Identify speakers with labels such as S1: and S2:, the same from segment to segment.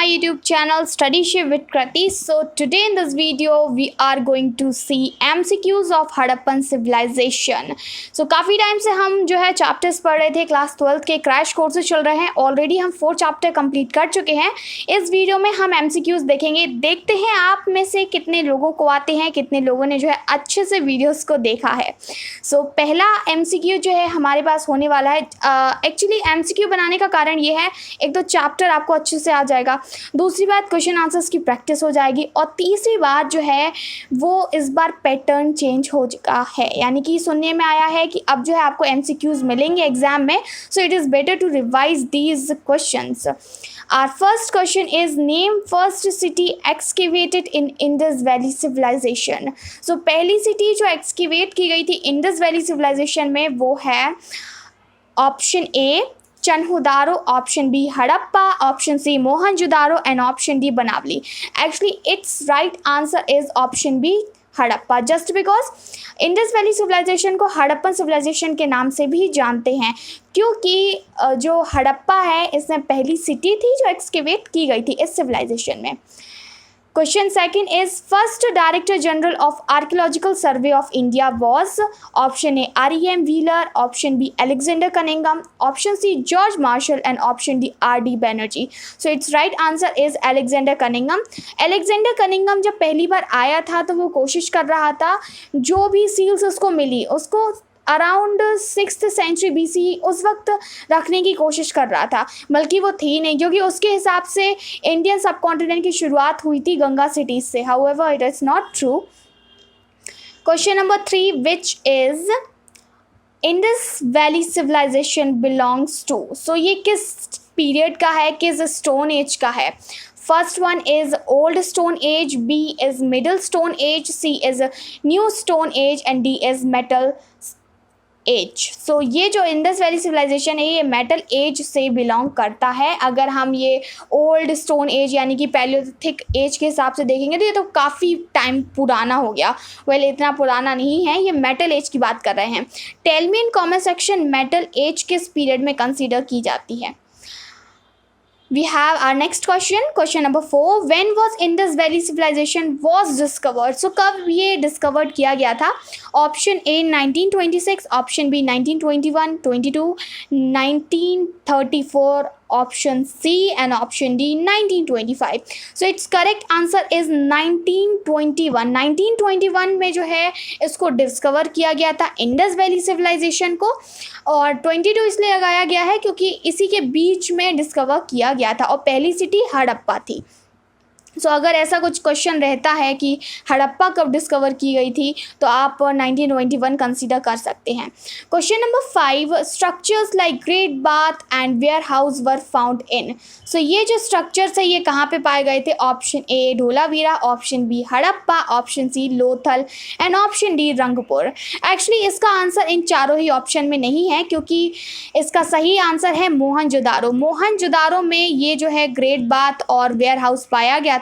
S1: my YouTube channel Studyship with Krati. So today in this video we are going to see MCQs of Harappan Civilization. So काफ़ी time से हम जो है chapters पढ़ रहे थे, क्लास 12 के क्रैश कोर्सेज चल रहे हैं. ऑलरेडी हम 4 चैप्टर कंप्लीट कर चुके हैं. इस वीडियो में हम MCQs देखेंगे. देखते हैं आप में से कितने लोगों को आते हैं, कितने लोगों ने जो है अच्छे से वीडियोस को देखा है. सो पहला MCQ जो है हमारे पास होने वाला है. एक्चुअली MCQ बनाने का कारण ये है, एक तो चैप्टर आपको अच्छे से आ जाएगा, दूसरी बात क्वेश्चन आंसर्स की प्रैक्टिस हो जाएगी, और तीसरी बात जो है वो इस बार पैटर्न चेंज हो चुका है. यानी कि सुनने में आया है कि अब जो है आपको MCQs मिलेंगे एग्जाम में. So it is better to revise these questions. Our first question is name first city excavated in Indus Valley Civilization. So पहली सिटी जो एक्सकेवेट की गई थी इंडस वैली सिविलाइजेशन में वो है option A Chanhudaro, option B Harappa, option C Mohenjodaro and option D Banawali. Actually it's right answer is option B Harappa, just because Indus valley Civilization को Harappan civilisation के नाम से भी जानते हैं, क्योंकि जो हड़प्पा है इसमें पहली सिटी थी जो एक्सकेवेट की गई थी इस सिविलाइजेशन में. Question second is first Director General of Archaeological Survey of India was option A R.E.M. Wheeler, option B Alexander Cunningham, option C George Marshall and option D R.D. Banerjee. So its right answer is Alexander Cunningham. Alexander Cunningham जब पहली बार आया था तो वो कोशिश कर रहा था जो भी सील्स उसको मिली उसको अराउंड 6th सेंचुरी BC उस वक्त रखने की कोशिश कर रहा था, बल्कि वो थी नहीं, क्योंकि उसके हिसाब से इंडियन सब कॉन्टिनेंट की शुरुआत हुई थी गंगा सिटीज से. However it is not true. Question number 3, which is Indus valley Civilization belongs to. So ये किस पीरियड का है, किस स्टोन एज का है. First one is old stone age, B is middle stone age, C is new stone age and D is metal age. So ये जो Indus valley civilisation है ये मेटल एज से बिलोंग करता है. अगर हम ये ओल्ड स्टोन एज यानी कि पैलियोलिथिक एज के हिसाब से देखेंगे तो ये तो काफ़ी टाइम पुराना हो गया. वेल इतना पुराना नहीं है, ये मेटल एज की बात कर रहे हैं. Tell me in comment section metal age किस पीरियड में कंसीडर की जाती है. We have our next question. Question number 4. When was Indus Valley Civilization was discovered? So कब ये discovered किया गया था. Option A 1926, Option B 1921, 22, 1934, Option C and Option D 1925. So its correct answer is 1921. 1921 में जो है इसको डिस्कवर किया गया था इंडस वैली सिविलाइजेशन को, और 22 इसलिए लगाया गया है क्योंकि इसी के बीच में डिस्कवर किया गया था, और पहली सिटी हड़प्पा थी. सो अगर ऐसा कुछ क्वेश्चन रहता है कि हड़प्पा कब डिस्कवर की गई थी तो आप 1921 कंसीडर कर सकते हैं. Question number 5, structures like great bath and warehouse were found in. So ये जो स्ट्रक्चर्स है ये कहाँ पे पाए गए थे. Option A Dholavira, option B Harappa, option C Lothal and option D Rangpur. Actually इसका आंसर इन चारों ही ऑप्शन में नहीं है, क्योंकि इसका सही आंसर है मोहनजोदारो. मोहनजोदारो में ये जो है ग्रेट बाथ और वेयर हाउस पाया गया था.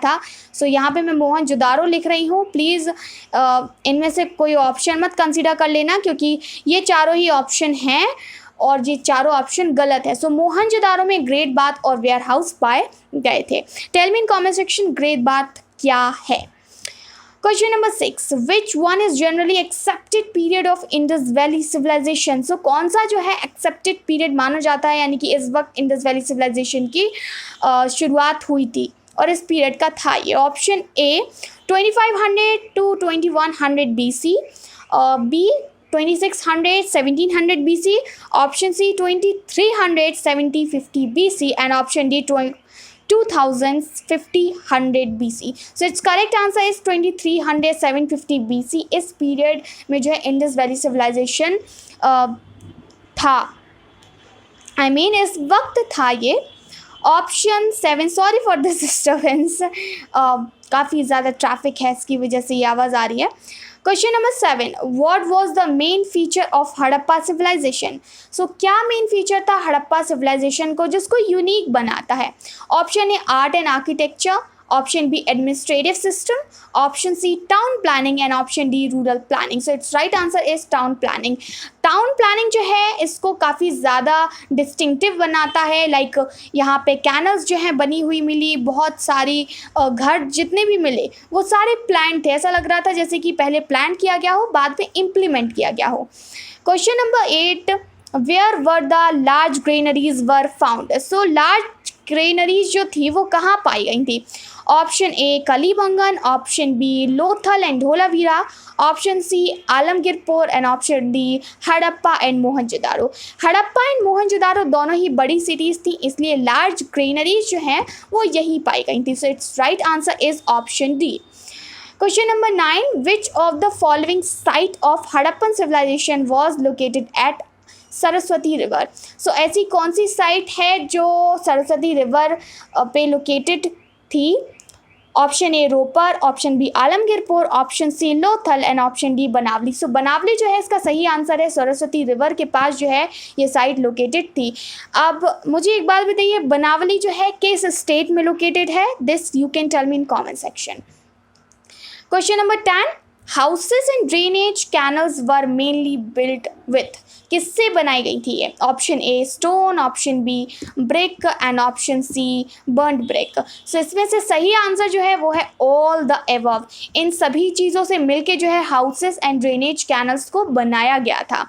S1: सो यहाँ पे मैं मोहनजोदारो लिख रही हूँ. प्लीज़ इनमें से कोई ऑप्शन मत कंसीडर कर लेना, क्योंकि ये चारों ही ऑप्शन हैं और ये चारों ऑप्शन गलत है. सो मोहनजोदारो में ग्रेट बाथ और वेयर हाउस पाए गए थे. Tell me in comment section great bath क्या है. Question number 6, which one is generally accepted period of Indus valley civilization. So कौन सा जो है एक्सेप्टेड पीरियड माना जाता है, यानी कि इस वक्त इंडस वैली सिविलाइजेशन की शुरुआत हुई थी और इस पीरियड का था ये. Option A 2500 to 2100 BC, B 2600 1700 BC, option C 2300 7050 BC and option D 2000 5000 BC. So it's correct answer is 2300 750 BC. इस पीरियड में जो है इंडस वैली सिविलाइजेशन था, आई मीन इस वक्त था ये. Option 7, sorry for this disturbance, काफ़ी ज़्यादा ट्रैफिक है इसकी वजह से ये आवाज़ आ रही है. Question number 7, what was the main feature of Harappa civilization. So क्या मेन फीचर था हड़प्पा सिविलाइजेशन को जिसको यूनिक बनाता है. Option A art and architecture, option B administrative system, option C town planning and option D rural planning. So it's right answer is town planning. Town planning जो है इसको काफ़ी ज़्यादा डिस्टिंक्टिव बनाता है. लाइक यहाँ पे कैनल्स जो हैं बनी हुई मिली, बहुत सारी घर जितने भी मिले वो सारे प्लान थे. ऐसा लग रहा था जैसे कि पहले प्लान किया गया हो, बाद में इम्प्लीमेंट किया गया हो. Question number 8, where were the large granaries were found. So large granaries जो थी वो कहाँ पाई गई थी. Option A Kalibangan, option B Lothal and Dholavira, option C Alamgirpur and option D Harappa and Mohenjodaro. Harappa and Mohenjodaro दोनों ही बड़ी सिटीज़ थी, इसलिए लार्ज ग्रेनरीज जो हैं वो यही पाई गई थी. सो it's right answer is option D. Question number 9, which of the following site of Harappan civilization was located at Saraswati river. So ऐसी कौन सी साइट है जो सरस्वती रिवर पे लोकेटेड थी. Option A Ropar, option B Alamgirpur, option C Lothal and option D Banawali. So Banawali जो है इसका सही आंसर है. सरस्वती रिवर के पास जो है ये साइट लोकेटेड थी. अब मुझे एक बात बताइए, बनावली जो है किस स्टेट में लोकेटेड है. This you can tell me in comment section. Question number 10, houses and drainage canals were mainly built with. किससे बनाई गई थी ये. Option A stone, option B brick and option C burnt brick. So इसमें से सही answer जो है वो है ऑल द एबव. इन सभी चीज़ों से मिलके जो है हाउसेस एंड ड्रेनेज कैनल्स को बनाया गया था.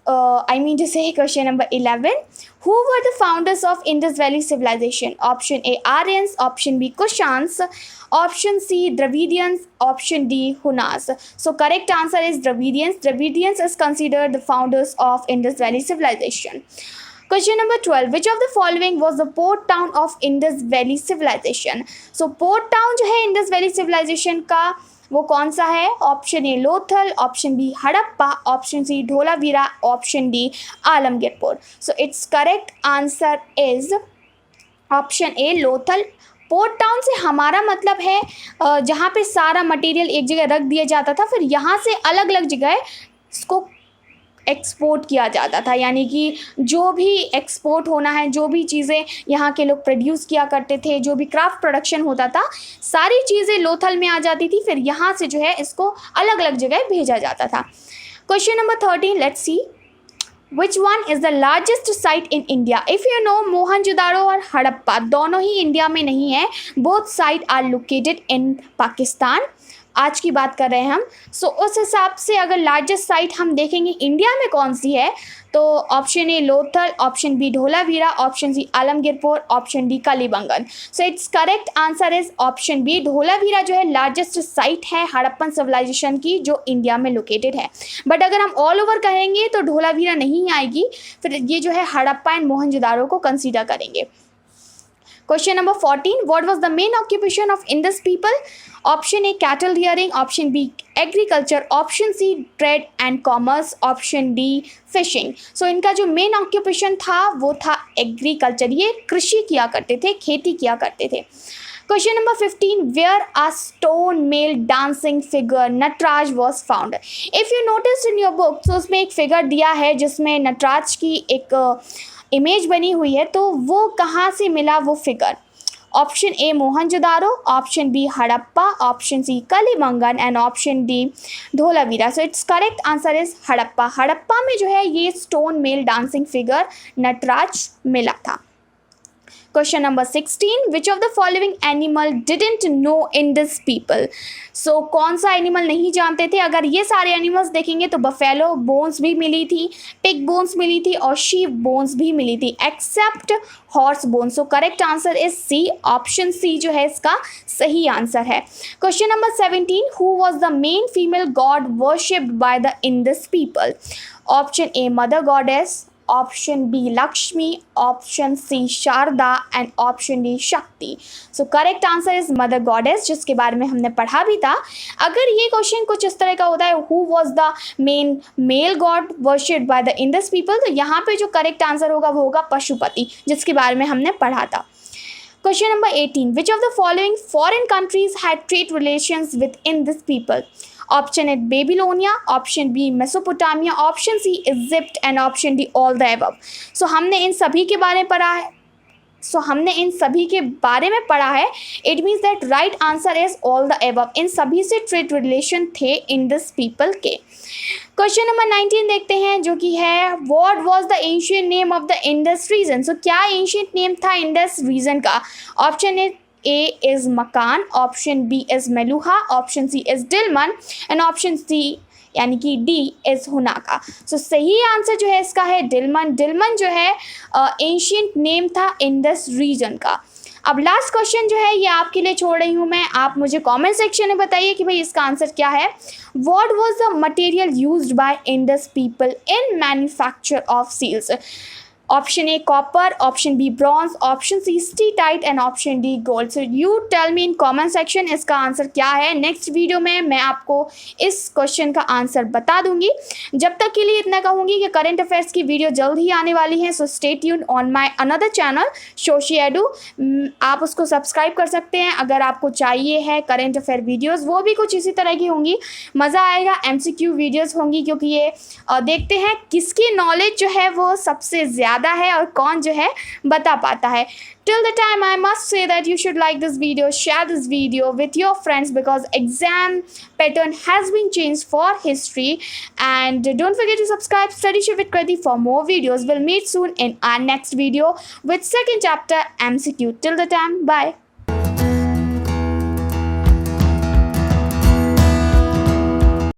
S1: जैसे question number 11, who were the founders of Indus Valley Civilization. Option A Aryans, option B Kushans, option C Dravidians, option D Hunas. So correct answer is Dravidians. Dravidians is considered the founders of Indus Valley Civilization. Question number 12, which of the following was the port town of Indus Valley Civilization. So port town जो है Indus Valley Civilization का वो कौन सा है. Option A Lothal, option B Harappa, option C Dholavira, option D Alamgirpur. So it's correct answer is option A Lothal. Port town से हमारा मतलब है जहाँ पे सारा मटेरियल एक जगह रख दिया जाता था, फिर यहाँ से अलग अलग जगह इसको एक्सपोर्ट किया जाता था. यानी कि जो भी एक्सपोर्ट होना है, जो भी चीज़ें यहाँ के लोग प्रोड्यूस किया करते थे, जो भी क्राफ्ट प्रोडक्शन होता था, सारी चीज़ें लोथल में आ जाती थी. फिर यहाँ से जो है इसको अलग अलग जगह भेजा जाता था. Question number 13, let's see which one is the largest site in India. If you know Mohenjodaro और हड़प्पा दोनों ही इंडिया में नहीं है. Both site are located in Pakistan. आज की बात कर रहे हैं हम. सो उस हिसाब से अगर लार्जेस्ट साइट हम देखेंगे इंडिया में कौन सी है, तो option A Lothal, option B Dholavira, option C Alamgirpur, option D Kalibangan. So it's correct answer is option B Dholavira जो है लार्जेस्ट साइट है हड़प्पन सिविलाइजेशन की जो इंडिया में लोकेटेड है. बट अगर हम ऑल ओवर कहेंगे तो ढोलावीरा नहीं आएगी, फिर ये जो है हड़प्पा एंड मोहनजोदारो को कंसीडर करेंगे. Question number 14, what was the main occupation of Indus people? Option A cattle rearing, option B agriculture, option C trade and commerce, option D fishing. So इनका जो main occupation था वो था agriculture. ये कृषि किया करते थे, खेती किया करते थे. Question number 15, where a stone male dancing figure Nataraj was found. If you notice in your book, तो उसमें एक फिगर दिया है जिसमें नटराज की एक इमेज बनी हुई है, तो वो कहाँ से मिला वो figure. Option A Mohenjodaro, option B Harappa, option C Kalibangan and option D Dholavira. So it's correct answer is Harappa. Harappa में जो है ये stone male dancing figure Nataraja मिला था. Question number 16, which of the following animal didn't know Indus people? So कौन सा animal नहीं जानते थे. अगर ये सारे एनिमल्स देखेंगे तो बफेलो बोन्स भी मिली थी, पिग बोन्स मिली थी और शीप बोन्स भी मिली थी, except horse bones. So correct answer is C. Option C जो है इसका सही आंसर है. Question number 17, who was the main female god worshipped by the Indus people. Option A mother goddess, option B Lakshmi, option C Sharada and option D Shakti. So correct answer is mother goddess, जिसके बारे में हमने पढ़ा भी था. अगर ये क्वेश्चन कुछ इस तरह का होता है, who was the main male god worshipped by the Indus people, तो यहाँ पे जो करेक्ट आंसर होगा वो होगा पशुपति, जिसके बारे में हमने पढ़ा था. Question number 18, which of the following foreign countries had trade relations with Indus people? Option A Babylonia, option B Mesopotamia, option C Egypt and option D all the above. So हमने इन सभी के बारे में पढ़ा है. सो हमने इन सभी के बारे में पढ़ा है. It means that right answer is all the above. इन सभी से ट्रेड रिलेशन थे इंडस पीपल के. क्वेश्चन नंबर 19 देखते हैं जो कि है what was the ancient name of the Indus region. So क्या एंशिएंट नेम था इंडस रीजन का. Option A is Makan, option B is Meluha, option C is Dilmun and option C यानी कि डी इज हुना का. सो सही answer जो है इसका है डिलमन. डिलमन जो है एंशिएंट नेम था इंडस रीजन का. अब लास्ट क्वेश्चन जो है ये आपके लिए छोड़ रही हूँ मैं. आप मुझे कमेंट सेक्शन में बताइए कि भाई इसका आंसर क्या है. What was the material used by Indus people in manufacture of seals. Option A copper, option B bronze, option C steatite and option D gold. So you tell me in comment section इसका answer क्या है. Next video में मैं आपको इस question का answer बता दूंगी. जब तक के लिए इतना कहूँगी कि करंट अफेयर्स की वीडियो जल्द ही आने वाली है. So stay tuned on my another channel Shoshi Edu. आप उसको सब्सक्राइब कर सकते हैं अगर आपको चाहिए है करंट अफेयर वीडियोज़. वो भी कुछ इसी तरह की होंगी. मज़ा आएगा. MCQ वीडियोज़ होंगी क्योंकि ये देखते हैं किसकी नॉलेज जो है वो सबसे ज़्यादा है और कौन जो है बता पाता है. Till the time, I must say that you should like this video, share this video with your friends because exam pattern has been changed for history. And don't forget to subscribe Studyship with Krati for more videos. We'll meet soon in our next video with second chapter MCQ. Till the time, bye.